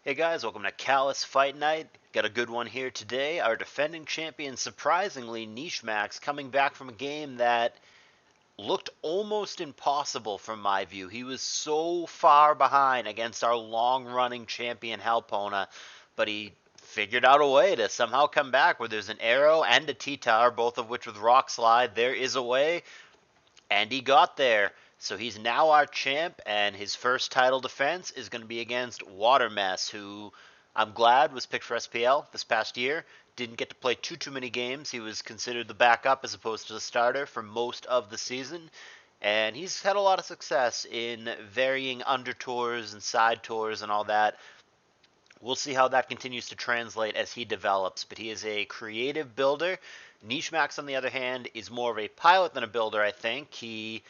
Hey guys, welcome to CALLOUS Fight Night. Got a good one here today. Our defending champion, surprisingly, Nchmax, coming back from a game that looked almost impossible from my view. He was so far behind against our long-running champion Halpona, but he figured out a way to somehow come back where there's an arrow and a T-Tower, both of which with Rock Slide. There is a way, and he got there. So he's now our champ, and his first title defense is going to be against Watermess, who I'm glad was picked for SPL this past year. Didn't get to play too many games. He was considered the backup as opposed to the starter for most of the season. And he's had a lot of success in varying under tours and side tours and all that. We'll see how that continues to translate as he develops, but he is a creative builder. Nchmax, on the other hand, is more of a pilot than a builder, I think. He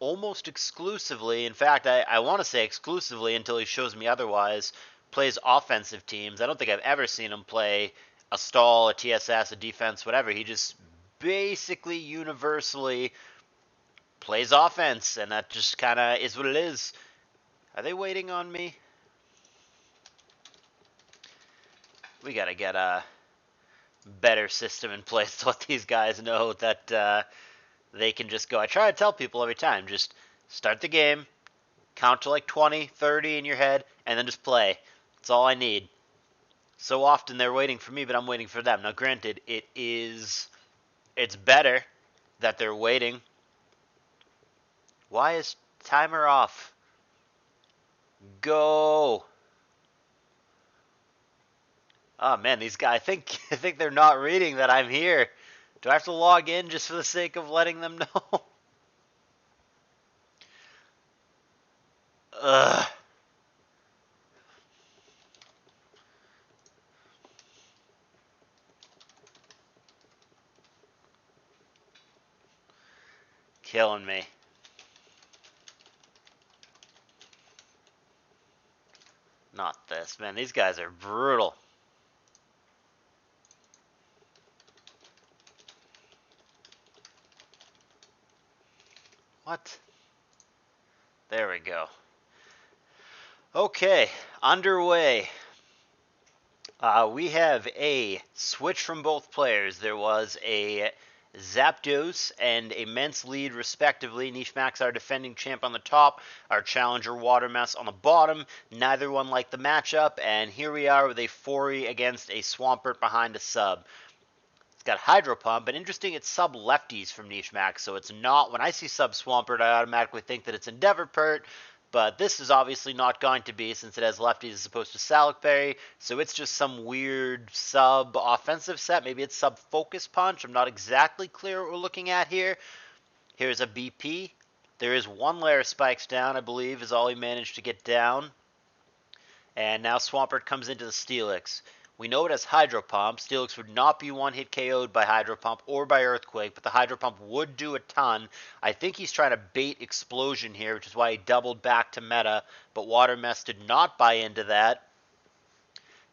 almost exclusively, in fact, I want to say exclusively until he shows me otherwise, plays offensive teams. I don't think I've ever seen him play a stall, a TSS, a defense, whatever. He just basically universally plays offense, and that just kind of is what it is. Are they waiting on me? We got to get a better system in place to let these guys know that they can just go. I try to tell people every time, just start the game, count to like 20, 30 in your head, and then just play. That's all I need. So often they're waiting for me, but I'm waiting for them. Now, granted, it's better that they're waiting. Why is timer off? Go. Oh man, these guys, I think they're not reading that I'm here. Do I have to log in just for the sake of letting them know? Ugh. Killing me. Not this, man. These guys are brutal. What? There we go. Okay, underway. We have a switch from both players. There was a Zapdos and immense lead, respectively. Nchmax, our defending champ, on the top, our challenger Watermess on the bottom. Neither one liked the matchup, and here we are with a Fori against a Swampert behind a sub. It's got Hydro Pump, but interesting, it's sub lefties from Nchmax, so it's not, when I see sub Swampert, I automatically think that it's Endeavorpert, but this is obviously not going to be since it has lefties as opposed to Salicberry, so it's just some weird sub-offensive set. Maybe it's sub-Focus Punch. I'm not exactly clear what we're looking at here. Here's a BP. There is one layer of spikes down, I believe, is all he managed to get down. And now Swampert comes into the Steelix. We know it has Hydro Pump. Steelix would not be one-hit KO'd by Hydro Pump or by Earthquake, but the Hydro Pump would do a ton. I think he's trying to bait Explosion here, which is why he doubled back to meta, but Watermess did not buy into that.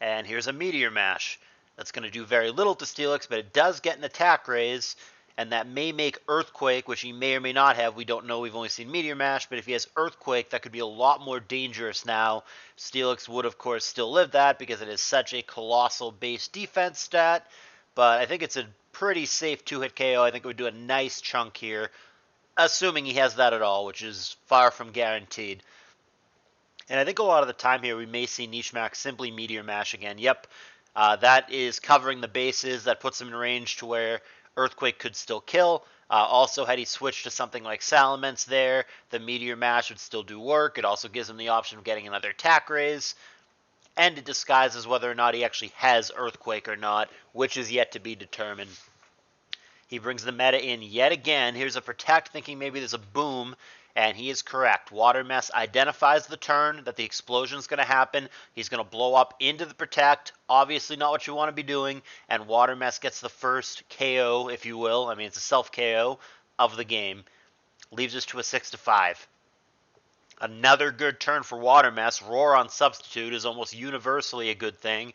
And here's a Meteor Mash. That's going to do very little to Steelix, but it does get an attack raise, and that may make Earthquake, which he may or may not have. We don't know. We've only seen Meteor Mash, but if he has Earthquake, that could be a lot more dangerous now. Steelix would, of course, still live that because it is such a colossal base defense stat, but I think it's a pretty safe two-hit KO. I think it would do a nice chunk here, assuming he has that at all, which is far from guaranteed. And I think a lot of the time here we may see Nchmax simply Meteor Mash again. Yep, that is covering the bases. That puts him in range to where Earthquake could still kill. Also, had he switched to something like Salamence there, the Meteor Mash would still do work. It also gives him the option of getting another attack raise. And it disguises whether or not he actually has Earthquake or not, which is yet to be determined. He brings the meta in yet again. Here's a Protect, thinking maybe there's a boom, and he is correct. Watermess identifies the turn that the explosion is going to happen. He's going to blow up into the Protect. Obviously not what you want to be doing, and Watermess gets the first KO, if you will. I mean, it's a self-KO of the game. Leaves us to a 6-5. Another good turn for Watermess. Roar on Substitute is almost universally a good thing.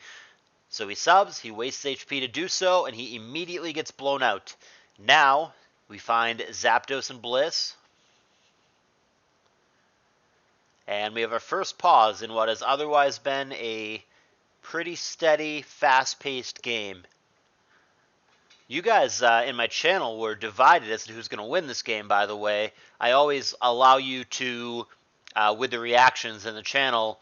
So he subs, he wastes HP to do so, and he immediately gets blown out. Now, we find Zapdos and Bliss. And we have our first pause in what has otherwise been a pretty steady, fast-paced game. You guys in my channel were divided as to who's going to win this game, by the way. I always allow you to, with the reactions in the channel,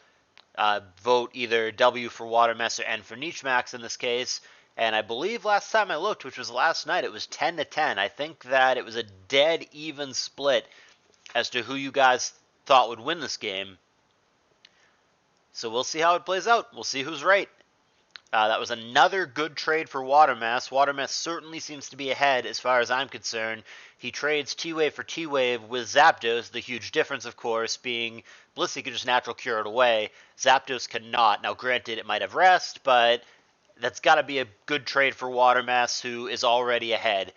vote either W for Watermess or N for Nchmax in this case. And I believe last time I looked, which was last night, it was 10-10. I think that it was a dead even split as to who you guys thought would win this game. So we'll see how it plays out. We'll see who's right. That was another good trade for Watermess. Watermess certainly seems to be ahead as far as I'm concerned. He trades T-Wave for T-Wave with Zapdos. The huge difference, of course, being Blissey could just natural cure it away. Zapdos cannot. Now, granted, it might have rest, but that's got to be a good trade for Watermess, who is already ahead.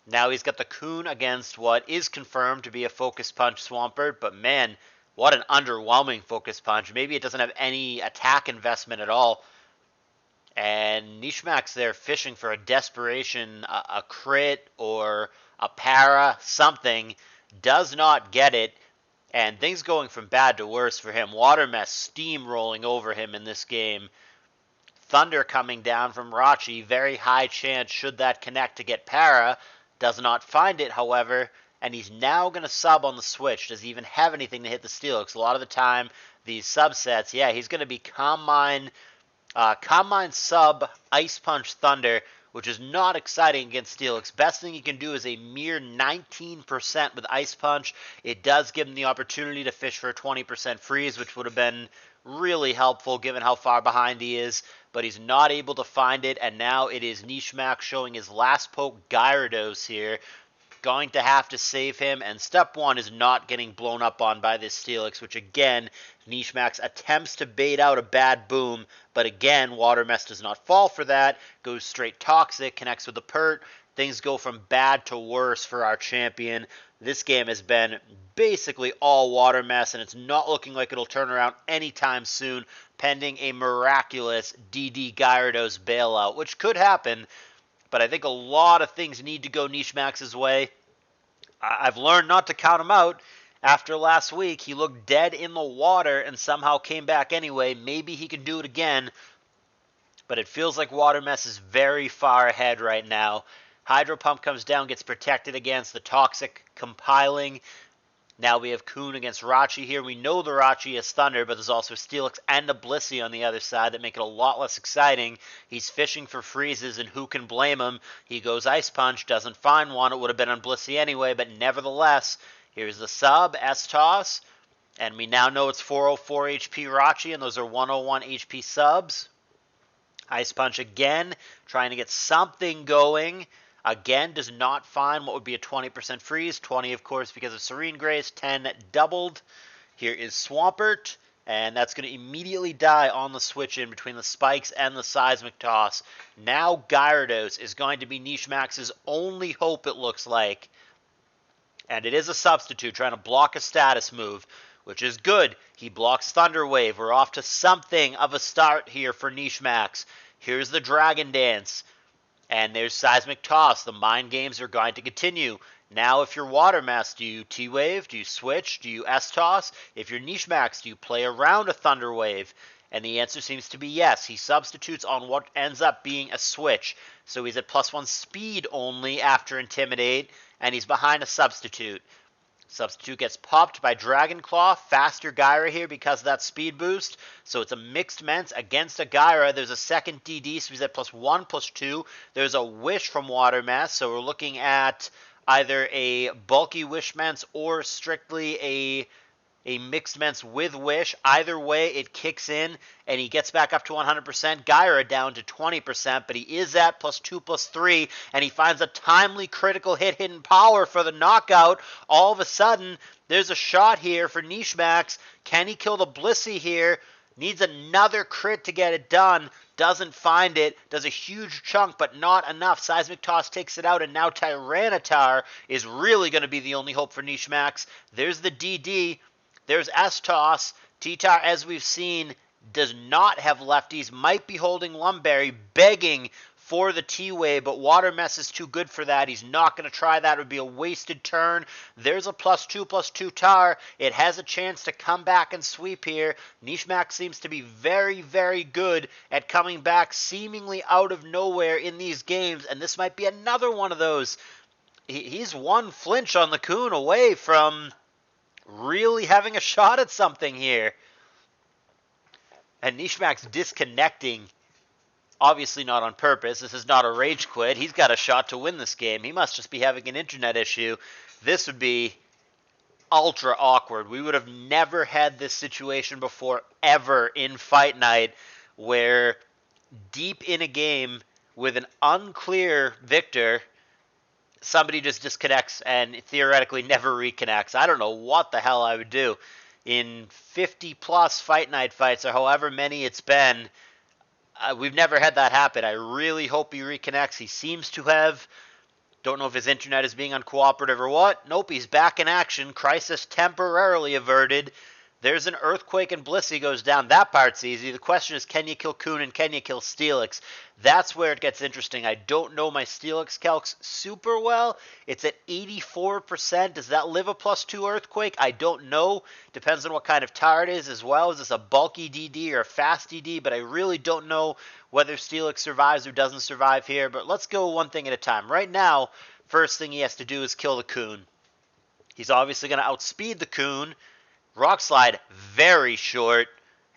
Now he's got the Coon against what is confirmed to be a Focus Punch Swampert, but man, what an underwhelming Focus Punch. Maybe it doesn't have any attack investment at all. And Nchmax there fishing for a desperation, a crit or a para, something, does not get it, and things going from bad to worse for him. Watermess steamrolling over him in this game. Thunder coming down from Rachi, very high chance should that connect to get para. Does not find it, however, and he's now going to sub on the switch. Does he even have anything to hit the Steelix? A lot of the time, these subsets, yeah, he's going to be Calm Mind sub Ice Punch Thunder, which is not exciting against Steelix. Best thing he can do is a mere 19% with Ice Punch. It does give him the opportunity to fish for a 20% freeze, which would have been really helpful given how far behind he is, but he's not able to find it, and now it is Nchmax showing his last poke Gyarados here. Going to have to save him, and step one is not getting blown up on by this Steelix, which again, Nchmax attempts to bait out a bad boom, but again, Watermess does not fall for that, goes straight Toxic, connects with the Pert. Things go from bad to worse for our champion. This game has been basically all Watermess, and it's not looking like it'll turn around anytime soon, pending a miraculous DD Gyarados bailout, which could happen. But I think a lot of things need to go Nchmax's way. I've learned not to count him out. After last week, he looked dead in the water and somehow came back anyway. Maybe he can do it again. But it feels like Watermess is very far ahead right now. Hydro Pump comes down, gets protected against the Toxic compiling. Now we have Coon against Rachi here. We know the Rachi is Thunder, but there's also a Steelix and a Blissey on the other side that make it a lot less exciting. He's fishing for freezes, and who can blame him? He goes Ice Punch, doesn't find one. It would have been on Blissey anyway, but nevertheless, here's the sub, S-Toss, and we now know it's 404 HP Rachi, and those are 101 HP subs. Ice Punch again, trying to get something going. Again, does not find what would be a 20% freeze. 20, of course, because of Serene Grace. 10 doubled. Here is Swampert, and that's going to immediately die on the switch in between the spikes and the Seismic Toss. Now Gyarados is going to be Nchmax's only hope, it looks like. And it is a substitute trying to block a status move, which is good. He blocks Thunder Wave. We're off to something of a start here for Nchmax. Here's the Dragon Dance. And there's Seismic Toss. The mind games are going to continue. Now, if you're Watermess, do you T-Wave? Do you switch? Do you S-Toss? If you're Nchmax, do you play around a Thunder Wave? And the answer seems to be yes. He substitutes on what ends up being a switch. So he's at +1 speed only after Intimidate, and he's behind a substitute. Substitute gets popped by Dragon Claw, faster Gyra here because of that speed boost. So it's a mixed Ments against a Gyra. There's a second DD, so he's at +1/+2. There's a Wish from Watermess, so we're looking at either a bulky Wish Ments or strictly a mixed Ments with Wish. Either way, it kicks in, and he gets back up to 100%. Gyra down to 20%, but he is at +2/+3, and he finds a timely critical hit hidden power for the knockout. All of a sudden, there's a shot here for Nchmax. Can he kill the Blissey here? Needs another crit to get it done. Doesn't find it. Does a huge chunk, but not enough. Seismic Toss takes it out, and now Tyranitar is really going to be the only hope for Nchmax. There's the DD. There's S-Toss. T-Tar, as we've seen, does not have lefties. Might be holding Lumberry, begging for the T-Way, but Watermess is too good for that. He's not going to try that. It would be a wasted turn. There's a +2/+2 tar. It has a chance to come back and sweep here. Nchmax seems to be very, very good at coming back seemingly out of nowhere in these games, and this might be another one of those. He's one flinch on the Coon away from really having a shot at something here. And Nchmax disconnecting, obviously not on purpose. This is not a rage quit. He's got a shot to win this game. He must just be having an internet issue. This would be ultra awkward. We would have never had this situation before ever in Fight Night, where deep in a game with an unclear victor, somebody just disconnects and theoretically never reconnects. I don't know what the hell I would do. In 50 plus Fight Night fights, or however many it's been, we've never had that happen. I really hope he reconnects. He seems to have. Don't know if his internet is being uncooperative or what. Nope, he's back in action. Crisis temporarily averted. There's an Earthquake and Blissey goes down. That part's easy. The question is, can you kill Coon and can you kill Steelix? That's where it gets interesting. I don't know my Steelix calcs super well. It's at 84%. Does that live a +2 Earthquake? I don't know. Depends on what kind of tar it is as well. Is this a bulky DD or a fast DD? But I really don't know whether Steelix survives or doesn't survive here. But let's go one thing at a time. Right now, first thing he has to do is kill the Coon. He's obviously going to outspeed the Coon. Rock Slide, very short,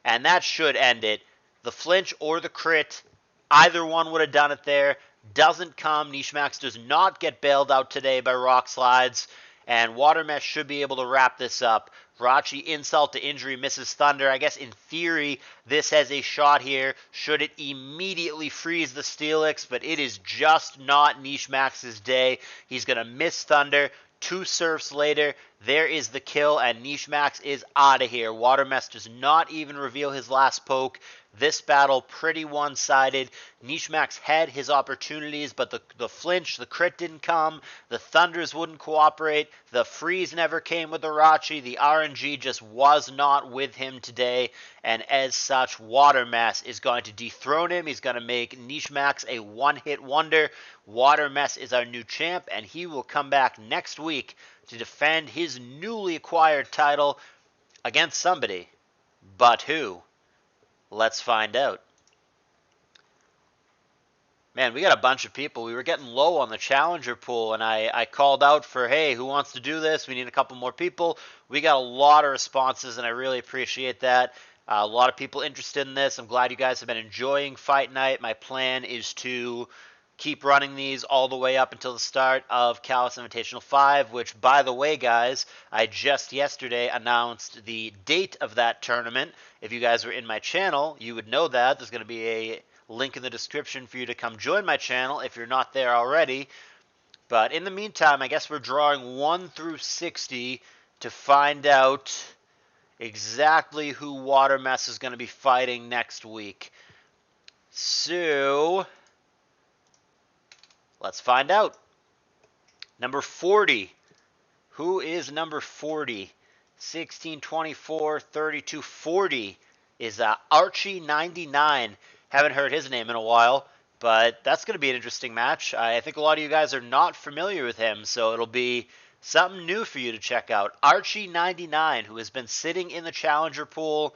and that should end it. The flinch or the crit, either one would have done it there. Doesn't come. Nchmax does not get bailed out today by Rock Slides, and Watermess should be able to wrap this up. Rachi, insult to injury, misses Thunder. I guess in theory, this has a shot here. Should it immediately freeze the Steelix, but it is just not Nchmax's day. He's going to miss Thunder. 2 surfs later, there is the kill, and Nchmax is out of here. Watermess does not even reveal his last poke. This battle pretty one-sided. Nchmax had his opportunities, but the flinch, the crit didn't come. The Thunders wouldn't cooperate. The freeze never came with the Rachi. The RNG just was not with him today, and as such, Watermess is going to dethrone him. He's going to make Nchmax a one-hit wonder. Watermess is our new champ, and he will come back next week to defend his newly acquired title against somebody. But who? Let's find out. Man, we got a bunch of people. We were getting low on the challenger pool, and I called out for, hey, who wants to do this? We need a couple more people. We got a lot of responses, and I really appreciate that. A lot of people interested in this. I'm glad you guys have been enjoying Fight Night. My plan is to keep running these all the way up until the start of CALLOUS Invitational 5, which, by the way, guys, I just yesterday announced the date of that tournament. If you guys were in my channel, you would know that. There's going to be a link in the description for you to come join my channel if you're not there already. But in the meantime, I guess we're drawing 1 through 60 to find out exactly who Watermess is going to be fighting next week. So let's find out. Number 40. Who is number 40? 16, 24, 32, 40 is Archie99. Haven't heard his name in a while, but that's going to be an interesting match. I think a lot of you guys are not familiar with him, so it'll be something new for you to check out. Archie99, who has been sitting in the challenger pool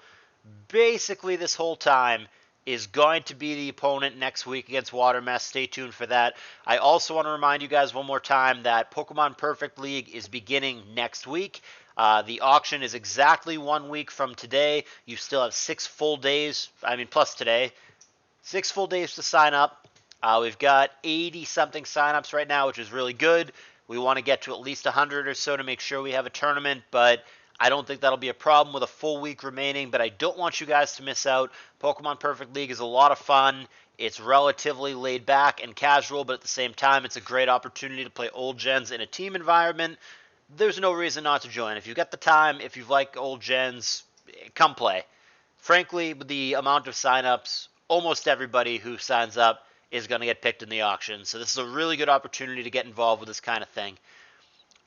basically this whole time, is going to be the opponent next week against Watermess. Stay tuned for that. I also want to remind you guys one more time that Pokemon Perfect League is beginning next week. The auction is exactly 1 week from today. You still have 6 full days, plus today. 6 full days to sign up. We've got 80-something signups right now, which is really good. We want to get to at least 100 or so to make sure we have a tournament, but I don't think that'll be a problem with a full week remaining, but I don't want you guys to miss out. Pokemon Perfect League is a lot of fun. It's relatively laid back and casual, but at the same time, it's a great opportunity to play old gens in a team environment. There's no reason not to join. If you've got the time, if you like old gens, come play. Frankly, with the amount of signups, almost everybody who signs up is going to get picked in the auction. So this is a really good opportunity to get involved with this kind of thing.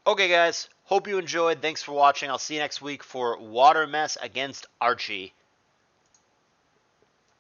Okay, guys. Hope you enjoyed. Thanks for watching. I'll see you next week for Watermess against Archie.